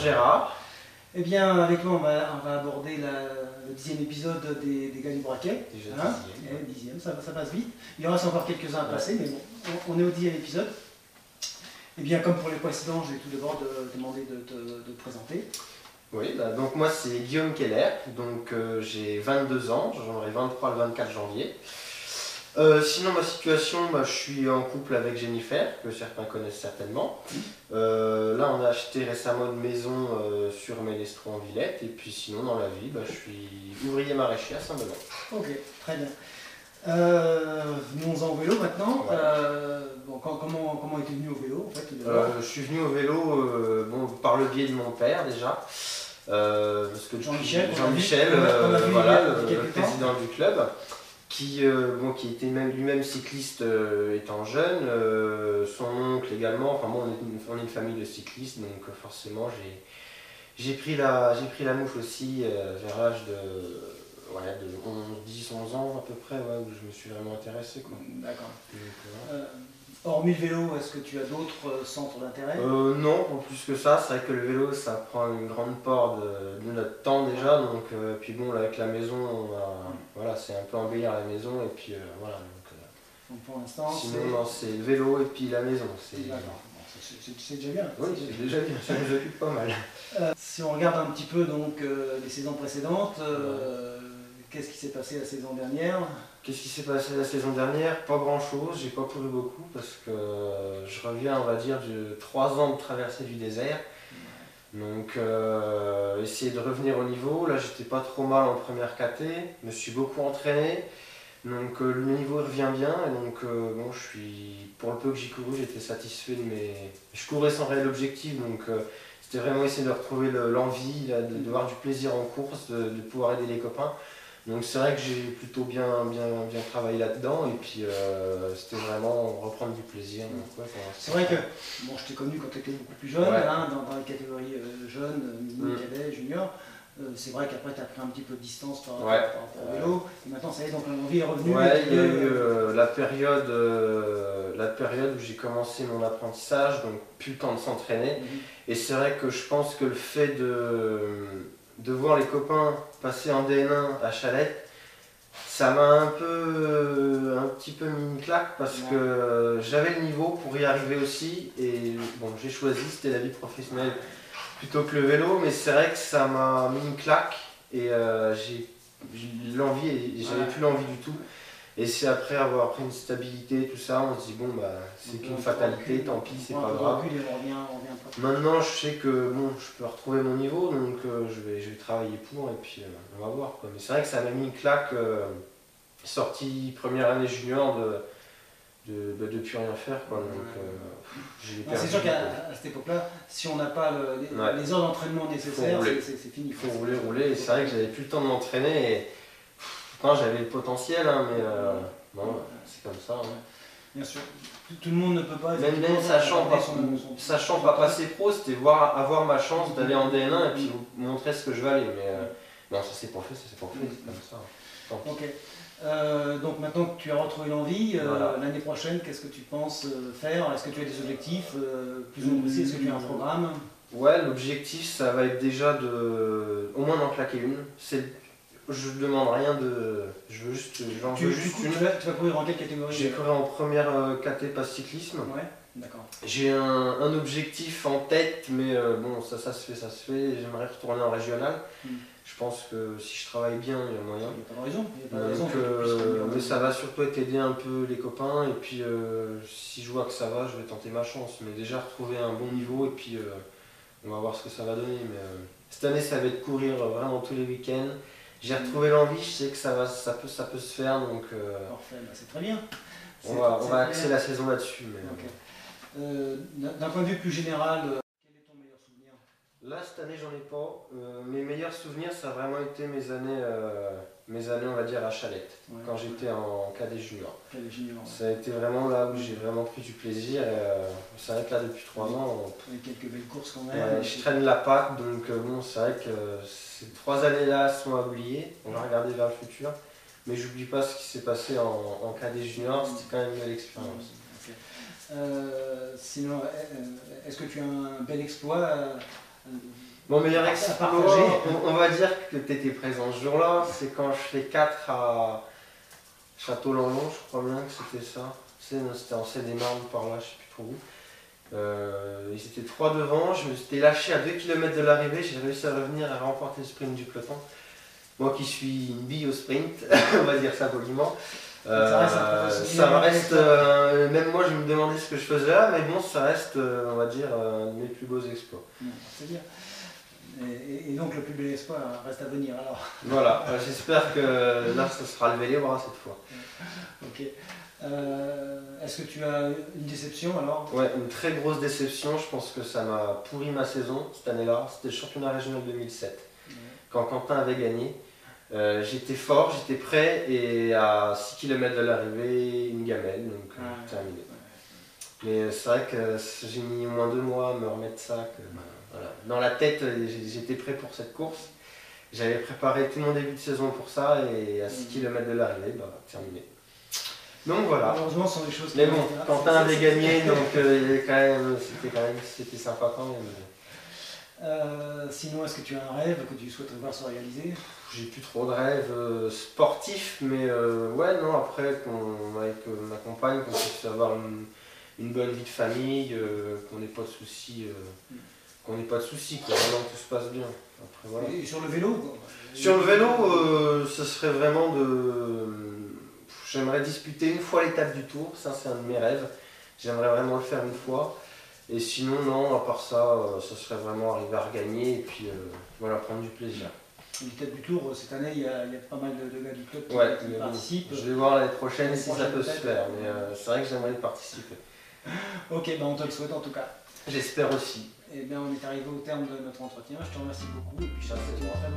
Gérard. Eh bien, avec moi, on va aborder le 10e épisode des Galibraquais. Déjà Hein, 10e. 10e, ça passe vite. Il y en reste encore quelques-uns à passer, mais bon, on est au 10e épisode. Eh bien, comme pour les précédents, je vais tout d'abord te demander de te présenter. Oui, donc moi c'est Guillaume Keller, donc j'ai 22 ans, j'en aurai 23 le 24 janvier. Sinon ma situation, je suis en couple avec Jennifer, que certains connaissent certainement. Là on a acheté récemment une maison sur Ménestron en Villette, et puis sinon dans la vie, je suis ouvrier maraîcher à Saint-Benoît. Ok, très bien. Venons-en au vélo maintenant. Ouais. Bon, comment es-tu venu au vélo en fait, je suis venu au vélo par le biais de mon père déjà. Parce que Jean-Michel, voilà, le président du club, qui était lui-même cycliste étant jeune, son oncle également, enfin bon, on est une famille de cyclistes, donc forcément j'ai pris la mouche aussi vers l'âge de 10, 11 ans à peu près, où je me suis vraiment intéressé. D'accord. Hormis le vélo, est-ce que tu as d'autres centres d'intérêt? Non, en plus que ça, c'est vrai que le vélo ça prend une grande part de notre temps déjà, donc puis bon là avec la maison, c'est un peu embellir la maison et puis voilà. Donc pour l'instant, sinon c'est le vélo et puis la maison. C'est déjà bien. Oui, c'est déjà bien, ça nous occupe pas mal. Si on regarde un petit peu donc les saisons précédentes, qu'est-ce qui s'est passé la saison dernière? Qu'est-ce qui s'est passé la saison dernière? Pas grand chose, j'ai pas couru beaucoup parce que je reviens on va dire de 3 ans de traversée du désert. Donc essayer de revenir au niveau, là j'étais pas trop mal en première KT, je me suis beaucoup entraîné, donc le niveau revient bien et donc pour le peu que j'ai couru j'étais satisfait de je courais sans réel objectif, donc c'était vraiment essayer de retrouver l'envie, de voir du plaisir en course, de pouvoir aider les copains. Donc c'est vrai que j'ai plutôt bien travaillé là-dedans et puis c'était vraiment reprendre du plaisir. C'est vrai que je t'ai connu quand tu étais beaucoup plus jeune, dans les catégories jeunes, mini, cadet, junior. C'est vrai qu'après tu as pris un petit peu de distance par rapport au vélo. Et maintenant ça y est, donc l'envie est revenue. Il y a eu la période où j'ai commencé mon apprentissage, donc plus le temps de s'entraîner. Et c'est vrai que je pense que le fait de voir les copains passer en DN1 à Chalette, ça m'a un petit peu mis une claque parce que j'avais le niveau pour y arriver aussi et bon, j'ai choisi, c'était la vie professionnelle plutôt que le vélo, mais c'est vrai que ça m'a mis une claque et j'ai l'envie et j'avais plus l'envie du tout. Et c'est après avoir pris une stabilité, tout ça, on se dit c'est qu'une fatalité, tant pis, c'est pas grave. Maintenant je sais que je peux retrouver mon niveau, donc je vais travailler pour et puis on va voir. Mais c'est vrai que ça m'a mis une claque, sortie première année junior de plus rien faire. C'est sûr qu'à cette époque-là, si on n'a pas les heures d'entraînement nécessaires, c'est fini. Il faut rouler, et c'est vrai que j'avais plus le temps de m'entraîner. Et j'avais le potentiel, mais c'est comme ça. Bien sûr, tout le monde ne peut pas. Même sachant pas passer pro, c'était avoir ma chance d'aller en DN1 et puis vous montrer ce que je vais aller. Mais non, ça c'est pas fait, c'est comme ça. Ok. Donc maintenant que tu as retrouvé l'envie, l'année prochaine, qu'est-ce que tu penses faire? Est-ce que tu as des objectifs plus ou moins précis? Est-ce que tu as un programme? Ouais, l'objectif ça va être déjà au moins d'en claquer une. Je demande rien de. Je veux juste une. Tu vas courir en quelle catégorie? J'ai couru en première KT pas cyclisme. Ouais, d'accord. J'ai un objectif en tête, mais ça se fait. J'aimerais retourner en régional. Je pense que si je travaille bien, il y a moyen. Il n'y a pas de raison. Mais ça va surtout être aider un peu les copains. Et puis si je vois que ça va, je vais tenter ma chance. Mais déjà retrouver un bon niveau et puis on va voir ce que ça va donner. Mais cette année, ça va être courir vraiment tous les week-ends. J'ai retrouvé l'envie, je sais que ça peut se faire, donc parfait, c'est très bien. On va axer la saison là-dessus. D'un point de vue plus général, quel est ton meilleur souvenir? Là, cette année, j'en ai pas. Mes meilleurs souvenirs, ça a vraiment été mes années on va dire, à Chalette, quand j'étais en cadet junior. Ça a été vraiment là où j'ai vraiment pris du plaisir. Ça va être là depuis 3 ans. Avec quelques belles courses quand même. Je traîne la patte, donc c'est vrai que ces 3 années-là sont à oublier. On va regarder vers le futur. Mais j'oublie pas ce qui s'est passé en cadet junior, c'était quand même une belle expérience. Sinon, est-ce que tu as un bel exploit Mon meilleur exploit, on va dire que tu étais présent ce jour-là, c'est quand je fais 4 à Château-Lanlon, je crois bien que c'était ça. C'était en Seine-et-Marne par là, je sais plus trop où. Ils étaient 3 devant, je me suis lâché à 2 km de l'arrivée, j'ai réussi à revenir et à remporter le sprint du peloton. Moi qui suis une bille au sprint, on va dire ça poliment. Ça reste, même moi je me demandais ce que je faisais là, mais bon, ça reste, on va dire, un de mes plus beaux exploits. C'est bien. Et donc le plus bel espoir reste à venir alors. Voilà, j'espère que là ça sera levé les bras cette fois. Ok. Est-ce que tu as une déception alors? Ouais, une très grosse déception, je pense que ça m'a pourri ma saison cette année-là, c'était le championnat régional 2007. Quand Quentin avait gagné, j'étais fort, j'étais prêt et à 6 km de l'arrivée, une gamelle, donc terminé. Mais c'est vrai que j'ai mis au moins 2 mois à me remettre ça. Voilà. Dans la tête, j'étais prêt pour cette course. J'avais préparé tout mon début de saison pour ça et à 6 km de l'arrivée, terminé. Donc voilà. Malheureusement, ce sont des choses. Mais bon, Quentin avait gagné, donc c'était sympa quand même. Sinon, est-ce que tu as un rêve que tu souhaiterais voir se réaliser? J'ai plus trop de rêves sportifs, mais ouais, non, après, avec ma compagne, qu'on puisse avoir une bonne vie de famille, qu'on n'ait pas de soucis. Vraiment que tout se passe bien. Après, voilà. Et sur le vélo quoi. Sur le vélo, ce serait vraiment j'aimerais disputer une fois l'étape du Tour, ça c'est un de mes rêves. J'aimerais vraiment le faire une fois. Et sinon, non, à part ça, ce serait vraiment arriver à regagner et puis voilà, prendre du plaisir. L'étape du Tour, cette année, il y a pas mal de gars du club qui participent. Je vais voir l'année prochaine si ça peut se faire, mais c'est vrai que j'aimerais y participer. Ok, on te le souhaite en tout cas. J'espère aussi. Et bien, on est arrivé au terme de notre entretien. Je te remercie beaucoup et puis je te souhaite une très